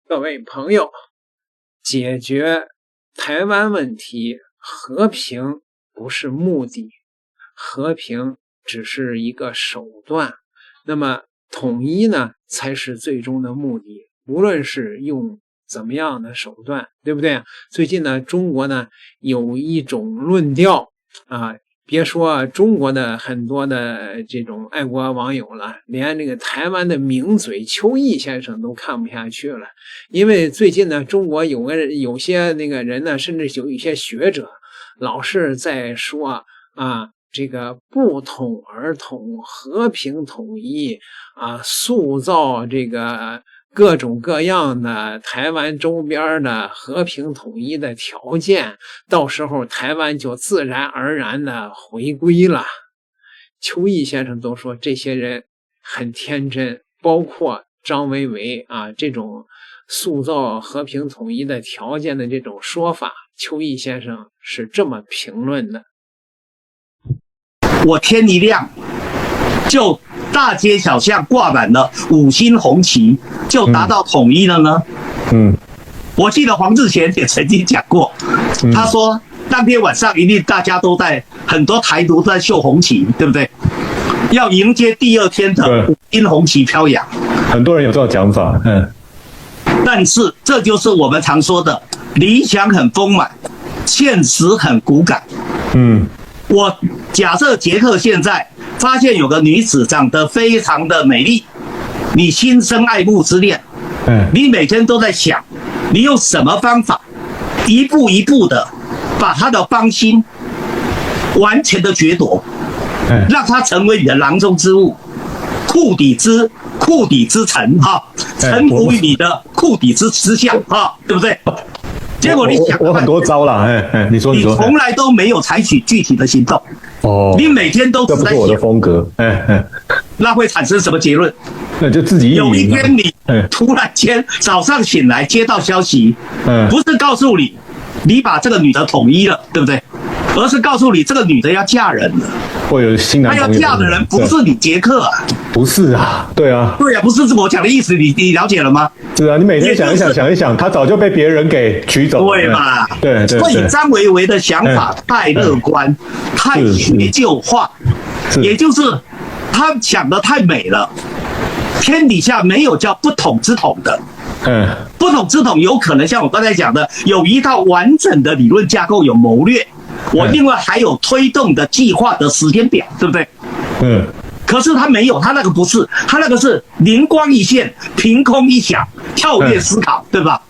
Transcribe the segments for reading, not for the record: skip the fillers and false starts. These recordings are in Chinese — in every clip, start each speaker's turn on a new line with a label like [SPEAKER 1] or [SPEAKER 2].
[SPEAKER 1] 各位朋友，解决台湾问题，和平不是目的，和平只是一个手段。那么统一呢，才是最终的目的，无论是用怎么样的手段，对不对？最近呢，中国呢有一种论调啊，别说中国的很多的这种爱国网友了，连这个台湾的名嘴邱毅先生都看不下去了。因为最近呢，中国有些那个人呢，甚至有一些学者老是在说啊，这个不统而统，和平统一啊，塑造这个各种各样的台湾周边的和平统一的条件，到时候台湾就自然而然的回归了。邱毅先生都说这些人很天真，包括张维为啊，这种塑造和平统一的条件的这种说法，邱毅先生是这么评论的：
[SPEAKER 2] 我天一亮，就大街小巷挂满了5星红旗，就达到统一了呢？我记得黄志贤也曾经讲过，他说当天晚上一定大家都在，很多台独在秀红旗，对不对？要迎接第二天的5星红旗飘扬。
[SPEAKER 3] 很多人有这种讲法，
[SPEAKER 2] 但是这就是我们常说的，理想很丰满，现实很骨感。我假设杰克现在发现有个女子长得非常的美丽，你心生爱慕之恋，你每天都在想，你用什么方法，一步一步的把她的芳心完全的掠夺，让她成为你的囊中之物，库底之臣哈，臣服于你的库底之下哈，对不对？结果你想，
[SPEAKER 3] 我很多招啦，你说，
[SPEAKER 2] 你从来都没有采取具体的行动，你每天都只在想，
[SPEAKER 3] 这不是我的风格，
[SPEAKER 2] 那会产生什么结论？
[SPEAKER 3] 那就自己
[SPEAKER 2] 有一天你突然间早上醒来接到消息，不是告诉你你把这个女的统一了，对不对？而是告诉你这个女的要嫁人了，
[SPEAKER 3] 会有新男朋友。
[SPEAKER 2] 她要嫁的人不是你杰克啊，
[SPEAKER 3] 不是啊，对啊，
[SPEAKER 2] 不是我讲的意思，你了解了吗？
[SPEAKER 3] 是啊，你每天想一想，他早就被别人给取走了，
[SPEAKER 2] 对嘛？
[SPEAKER 3] 对，
[SPEAKER 2] 所以张维为的想法太乐观，太学究化，也就是他想的太美了。天底下没有叫不统之统的，不统之统有可能像我刚才讲的，有一套完整的理论架构，有谋略，我另外还有推动的计划的时间表，对不对？可是他没有，他那个不是，他那个是灵光一现，凭空一想，跳跃思考，对吧？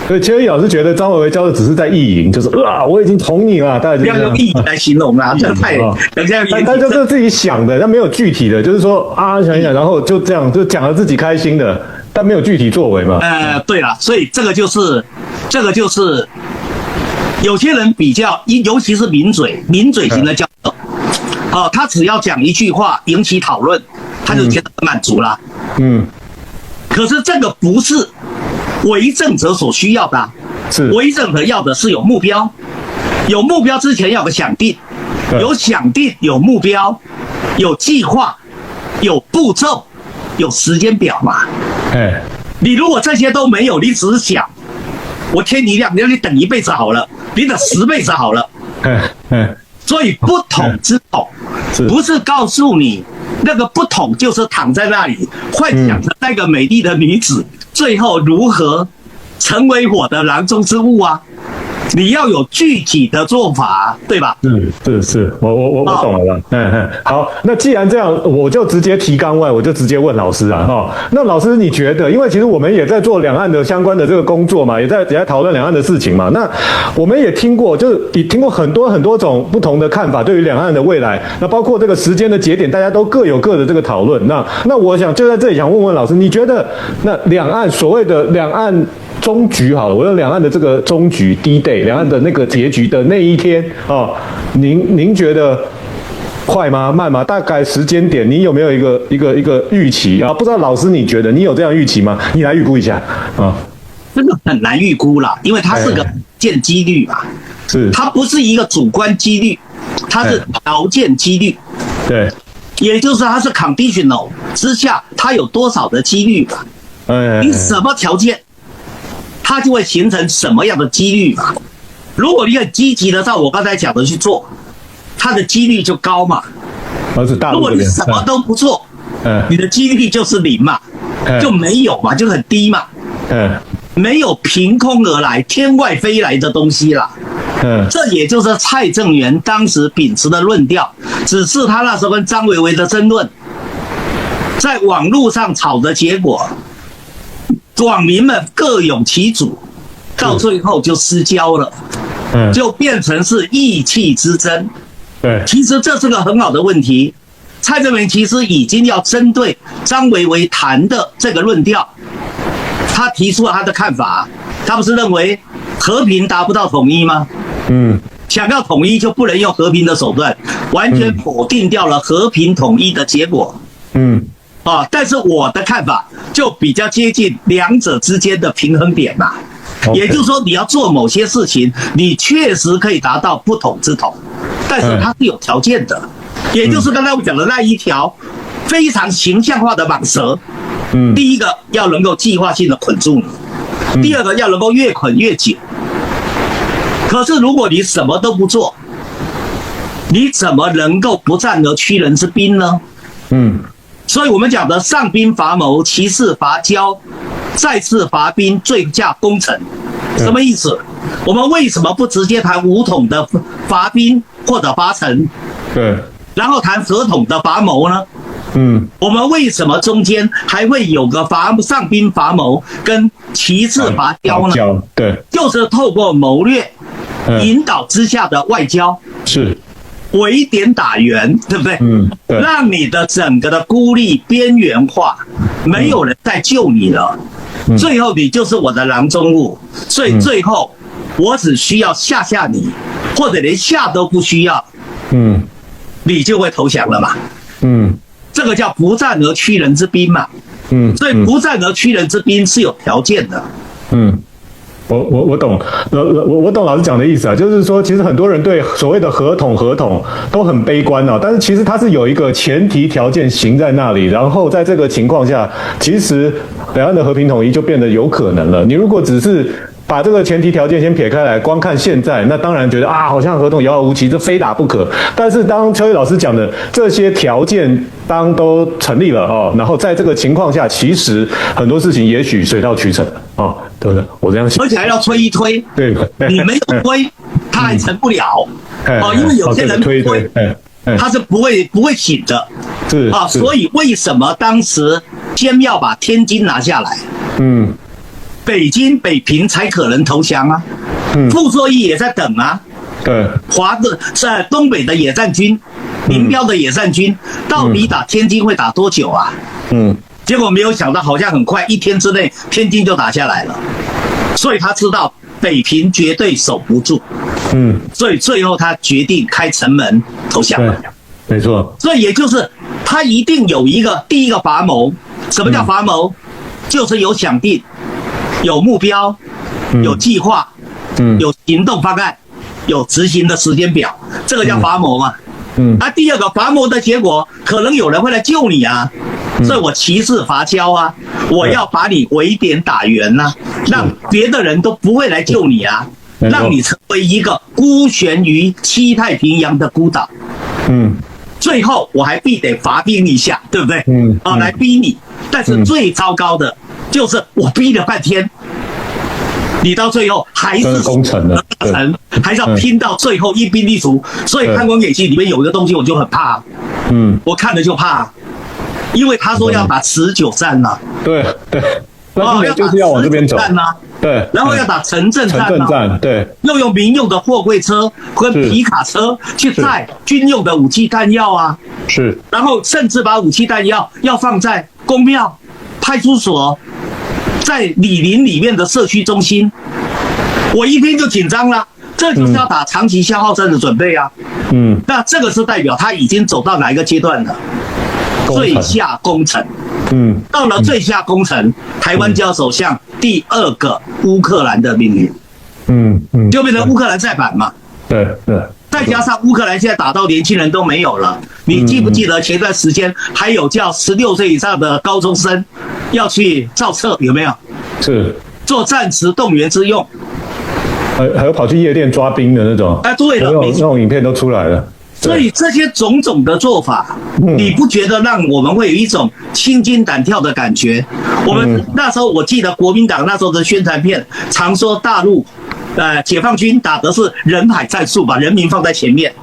[SPEAKER 3] 所以邱毅老师觉得张维为教的只是在意淫，就是我已经同你了，大概就这样。
[SPEAKER 2] 不要用意淫来形容啦，这太人家
[SPEAKER 3] 他就是自己想的，他没有具体的，就是说想一想，然后就这样就讲了自己开心的，但没有具体作为嘛。
[SPEAKER 2] 对了，所以这个就是有些人比较，尤其是名嘴型的教授，他只要讲一句话引起讨论，他就觉得满足了。可是这个不是为政者所需要的啊，为政者要的是有目标，有目标之前要有个想定，有想定，有目标，有计划，有步骤，有时间表嘛。你如果这些都没有，你只是想我天一亮，你等1辈子好了，你等10辈子好了。所以不统之统，不是告诉你那个不统就是躺在那里幻想着那个美丽的女子最后如何成为我的囊中之物啊。你要有具体的做法，对吧？
[SPEAKER 3] 是，我懂了。好，那既然这样，我就直接提纲外，我就直接问老师啊。那老师你觉得，因为其实我们也在做两岸的相关的这个工作嘛，也在讨论两岸的事情嘛。那我们也听过，就是也听过很多种不同的看法，对于两岸的未来，那包括这个时间的节点，大家都各有各的这个讨论。那我想就在这里想问问老师，你觉得那两岸所谓的两岸终局好了，我用两岸的这个终局 D-Day， 两岸的那个结局的那一天您觉得快吗？慢吗？大概时间点，你有没有一个预期啊？不知道老师你觉得你有这样预期吗？你来预估一下啊。
[SPEAKER 2] 这个很难预估啦，因为它是个见几率嘛，它不是一个主观几率，它是条件几率。
[SPEAKER 3] 对，
[SPEAKER 2] 也就是它是 conditional 之下，它有多少的几率嘛？你什么条件？它就会形成什么样的几率嘛？如果你很积极的照我刚才讲的去做，它的几率就高嘛。如果你什么都不做，你的几率就是0嘛，就没有嘛，就很低嘛。没有凭空而来、天外飞来的东西啦。这也就是蔡正元当时秉持的论调，只是他那时候跟张维为的争论，在网络上吵的结果，网民们各有其主，到最后就失焦了，就变成是意气之争。其实这是个很好的问题。蔡正元其实已经要针对张维为谈的这个论调，他提出了他的看法。他不是认为和平达不到统一吗？想要统一就不能用和平的手段，完全否定掉了和平统一的结果。但是我的看法就比较接近两者之间的平衡点嘛。也就是说，你要做某些事情，你确实可以达到不统之统，但是它是有条件的。也就是刚才我讲的那一条非常形象化的蟒蛇。第一个要能够计划性的捆住你，第二个要能够越捆越紧。可是如果你什么都不做，你怎么能够不战而屈人之兵呢？所以我们讲的上兵伐谋，其次伐交，再次伐兵，最下攻城。什么意思？我们为什么不直接谈武统的伐兵或者伐城？然后谈合统的伐谋呢？我们为什么中间还会有个上兵伐谋跟其次伐交呢？就是透过谋略引导之下的外交，是围点打援，对不对？让你的整个的孤立边缘化，没有人再救你了。最后你就是我的囊中物，所以最后我只需要吓你，或者连吓都不需要，你就会投降了嘛。这个叫不战而屈人之兵嘛。所以不战而屈人之兵是有条件的。
[SPEAKER 3] 我懂，我懂老师讲的意思啊，就是说，其实很多人对所谓的合统都很悲观啊，但是其实它是有一个前提条件行在那里，然后在这个情况下，其实两岸的和平统一就变得有可能了。你如果只是把这个前提条件先撇开来，光看现在，那当然觉得好像合同遥遥无期，这非打不可。但是当邱毅老师讲的这些条件当都成立了然后在这个情况下，其实很多事情也许水到渠成对不对？我这样想，
[SPEAKER 2] 而且还要推一推，你没有推，他还成不了因为有些人推，他是不会醒的，所以为什么当时先要把天津拿下来？北京、北平才可能投降啊。傅作义也在等啊。在东北的野战军、林彪的野战军，到底打天津会打多久啊？结果没有想到，好像很快1天之内，天津就打下来了。所以他知道北平绝对守不住。所以最后他决定开城门投降了。
[SPEAKER 3] 没错。
[SPEAKER 2] 所以也就是他一定有一个第一个伐谋。什么叫伐谋？就是有想定。有目标，有计划，有行动方案，有执行的时间表，这个叫伐谋嘛。第二个伐谋的结果，可能有人会来救你啊，所以我其次伐交啊，我要把你围点打援啊，让别的人都不会来救你啊，让你成为一个孤悬于西太平洋的孤岛。最后我还必得伐兵一下，对不对？来逼你，但是最糟糕的。就是我逼了半天，你到最后还是
[SPEAKER 3] 攻城了，
[SPEAKER 2] 还是要拼到最后一兵一卒。所以《汉光演习》里面有一个东西我就很怕，我看了就怕，因为他说要打持久战呐，
[SPEAKER 3] 就是要往这边走，
[SPEAKER 2] 然后要打城镇战，又用民用的货柜车跟皮卡车去载军用的武器弹药啊，然后甚至把武器弹药要放在公庙、派出所。在李林里面的社区中心，我一听就紧张了，这就是要打长期消耗战的准备啊。那这个是代表他已经走到哪一个阶段了？最下攻城。到了最下攻城，台湾就要走向第二个乌克兰的命运。就变成乌克兰再版嘛。再加上乌克兰现在打到年轻人都没有了，你记不记得前段时间还有叫16岁以上的高中生要去造册，有没有？做战时动员之用，
[SPEAKER 3] 还有跑去夜店抓兵的那种，
[SPEAKER 2] 对了，
[SPEAKER 3] 那种影片都出来了。
[SPEAKER 2] 所以这些种种的做法，你不觉得让我们会有一种心惊胆跳的感觉？我们那时候我记得国民党那时候的宣传片常说大陆，解放军打的是人海战术，把人民放在前面。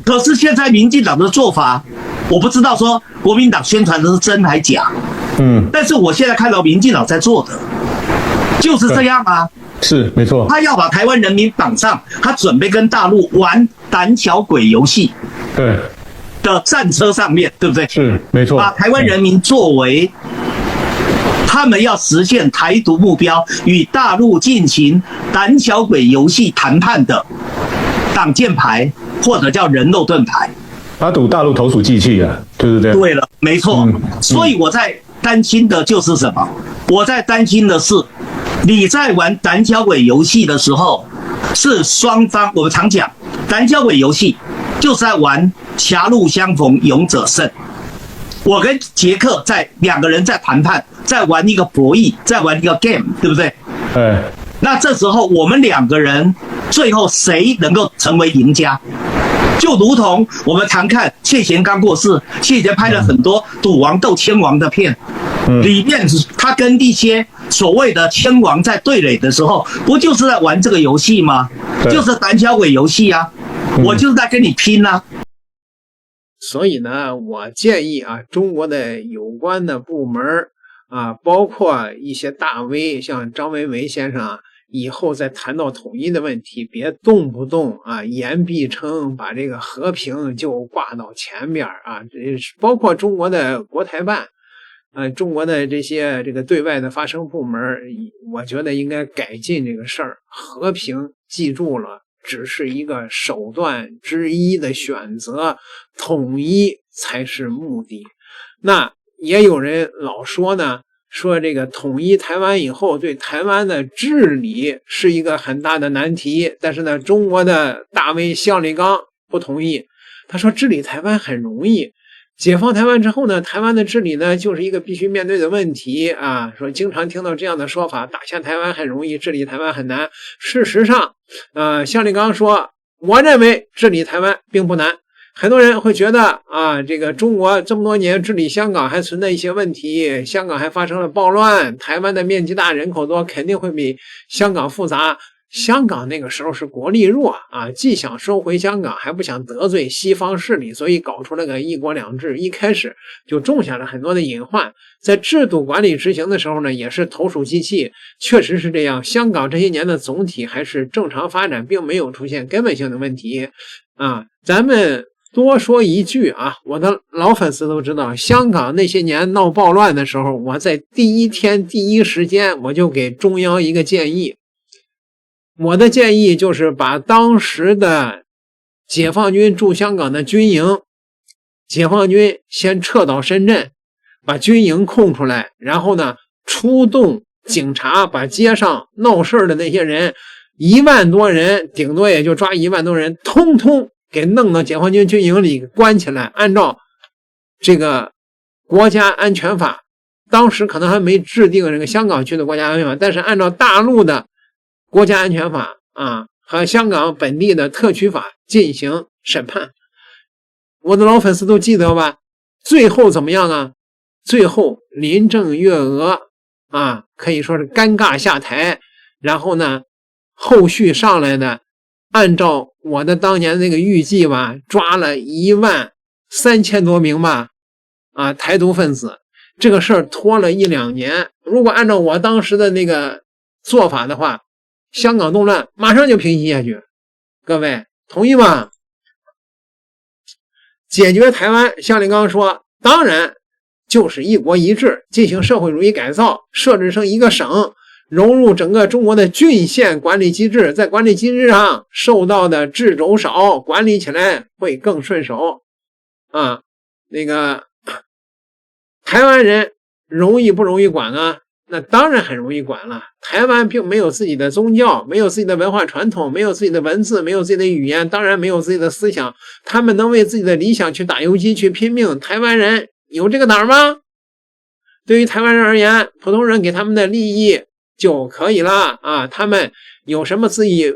[SPEAKER 2] 可是现在民进党的做法，我不知道说国民党宣传的是真还假。但是我现在看到民进党在做的就是这样啊。
[SPEAKER 3] 是没错，
[SPEAKER 2] 他要把台湾人民绑上，他准备跟大陆玩胆小鬼游戏，
[SPEAKER 3] 对
[SPEAKER 2] 的战车上面，对不对？
[SPEAKER 3] 是没错，
[SPEAKER 2] 把台湾人民作为他们要实现台独目标与大陆进行胆小鬼游戏谈判的挡箭牌，或者叫人肉盾牌。
[SPEAKER 3] 他赌大陆投鼠忌器啊，就是这样。
[SPEAKER 2] 对了，没错。所以我在担心的就是什么？我在担心的是，你在玩胆小鬼游戏的时候，是双方，我们常讲胆小鬼游戏就是在玩狭路相逢勇者胜。我跟杰克两个人在谈判，在玩一个博弈，在玩一个 game， 对不对？那这时候我们两个人最后谁能够成为赢家？就如同我们常看谢贤刚过世，谢贤拍了很多赌王斗千王的片，里面他跟一些所谓的千王在对垒的时候，不就是在玩这个游戏吗？就是胆小鬼游戏啊，我就是在跟你拼啊。
[SPEAKER 1] 所以呢，我建议啊，中国的有关的部门啊，包括一些大 V， 像张维为先生啊，以后再谈到统一的问题，别动不动啊言必称，把这个和平就挂到前面啊。包括中国的国台办，中国的这个对外的发声部门，我觉得应该改进这个事儿。和平，记住了，只是一个手段之一的选择，统一才是目的。那也有人老说呢，说这个统一台湾以后对台湾的治理是一个很大的难题，但是呢，中国的大 V 项立刚不同意，他说治理台湾很容易，解放台湾之后呢，台湾的治理呢就是一个必须面对的问题啊，说经常听到这样的说法，打下台湾很容易，治理台湾很难。事实上项立刚说，我认为治理台湾并不难。很多人会觉得啊，这个中国这么多年治理香港还存在一些问题，香港还发生了暴乱，台湾的面积大人口多，肯定会比香港复杂。香港那个时候是国力弱啊，既想收回香港，还不想得罪西方势力，所以搞出了个一国两制，一开始就种下了很多的隐患。在制度管理执行的时候呢，也是投鼠忌器，确实是这样。香港这些年的总体还是正常发展，并没有出现根本性的问题啊。咱们多说一句啊，我的老粉丝都知道，香港那些年闹暴乱的时候，我在第一天第一时间我就给中央一个建议。我的建议就是把当时的解放军驻香港的军营，解放军先撤到深圳，把军营空出来，然后呢出动警察，把街上闹事的那些人1万多人，顶多也就抓1万多人，通通给弄到解放军军营里关起来，按照这个国家安全法，当时可能还没制定这个香港区的国家安全法，但是按照大陆的国家安全法啊和香港本地的特区法进行审判。我的老粉丝都记得吧？最后怎么样啊？最后林郑月娥啊可以说是尴尬下台，然后呢后续上来的按照我的当年那个预计吧，抓了13000多名吧台独分子。这个事儿拖了1、2年，如果按照我当时的那个做法的话，香港动乱马上就平息下去。各位同意吗？解决台湾，项立刚说，当然就是一国一制，进行社会主义改造，设置成一个省，融入整个中国的郡县管理机制，在管理机制上受到的掣肘少，管理起来会更顺手啊。那个台湾人容易不容易管啊？那当然很容易管了。台湾并没有自己的宗教，没有自己的文化传统，没有自己的文字，没有自己的语言，当然没有自己的思想。他们能为自己的理想去打游击，去拼命。台湾人有这个胆吗？对于台湾人而言，普通人给他们的利益就可以了啊。他们有什么自己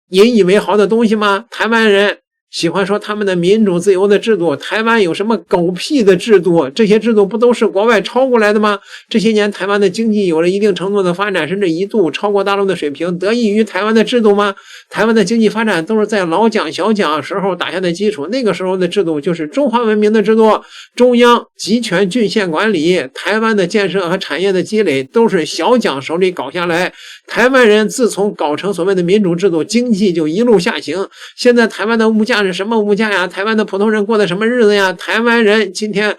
[SPEAKER 1] 引以为豪的东西吗？台湾人喜欢说他们的民主自由的制度，台湾有什么狗屁的制度？这些制度不都是国外抄过来的吗？这些年台湾的经济有了一定程度的发展，甚至一度超过大陆的水平，得益于台湾的制度吗？台湾的经济发展都是在老蒋小蒋时候打下的基础，那个时候的制度就是中华文明的制度，中央集权郡县管理，台湾的建设和产业的积累都是小蒋手里搞下来。台湾人自从搞成所谓的民主制度，经济就一路下行。现在台湾的物价是什么物价呀？台湾的普通人过的什么日子呀？台湾人今天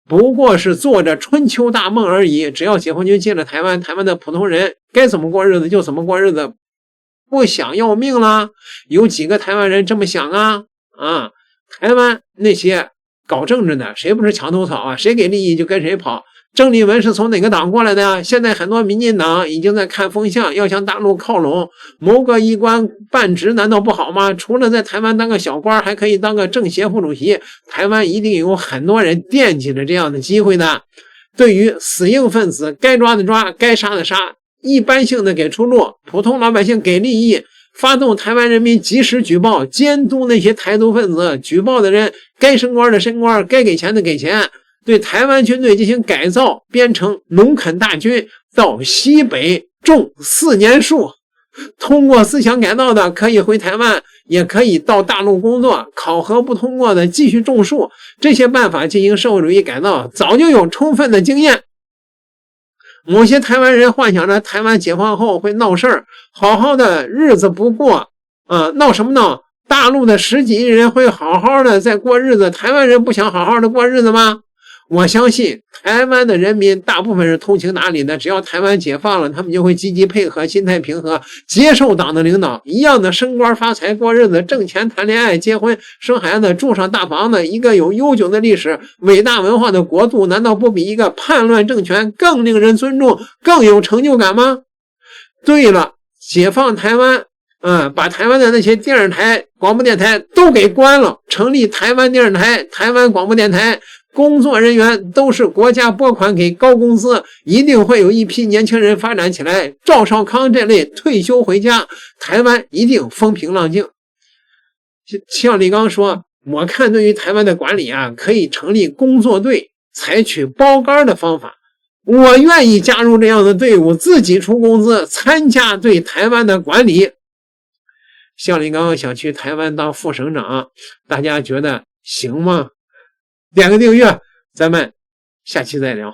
[SPEAKER 1] 不过是做着春秋大梦而已。只要解放军进了台湾，台湾的普通人该怎么过日子就怎么过日子，不想要命了？有几个台湾人这么想啊？台湾那些搞政治的，谁不是墙头草啊？谁给利益就跟谁跑。郑丽文是从哪个党过来的呀？现在很多民进党已经在看风向，要向大陆靠拢，谋个一官半职难道不好吗？除了在台湾当个小官，还可以当个政协副主席。台湾一定有很多人惦记着这样的机会的。对于死硬分子，该抓的抓，该杀的杀，一般性的给出路，普通老百姓给利益，发动台湾人民及时举报，监督那些台独分子，举报的人该升官的升官，该给钱的给钱。对台湾军队进行改造，编成农垦大军，到西北种4年树。通过思想改造的可以回台湾，也可以到大陆工作，考核不通过的继续种树。这些办法进行社会主义改造，早就有充分的经验。某些台湾人幻想着台湾解放后会闹事儿，好好的日子不过，闹什么闹？大陆的10几亿人会好好的在过日子，台湾人不想好好的过日子吗？我相信台湾的人民大部分是通情达理的，只要台湾解放了，他们就会积极配合，心态平和，接受党的领导，一样的升官发财过日子，挣钱谈恋爱结婚生孩子，住上大房子。一个有悠久的历史伟大文化的国度，难道不比一个叛乱政权更令人尊重，更有成就感吗？对了，解放台湾把台湾的那些电视台广播电台都给关了，成立台湾电视台、台湾广播电台，工作人员都是国家拨款给高工资，一定会有一批年轻人发展起来。赵少康这类退休回家，台湾一定风平浪静。像李刚说，我看对于台湾的管理可以成立工作队，采取包干的方法。我愿意加入这样的队伍，自己出工资，参加对台湾的管理。向立刚想去台湾当副省长，大家觉得行吗？点个订阅，咱们下期再聊。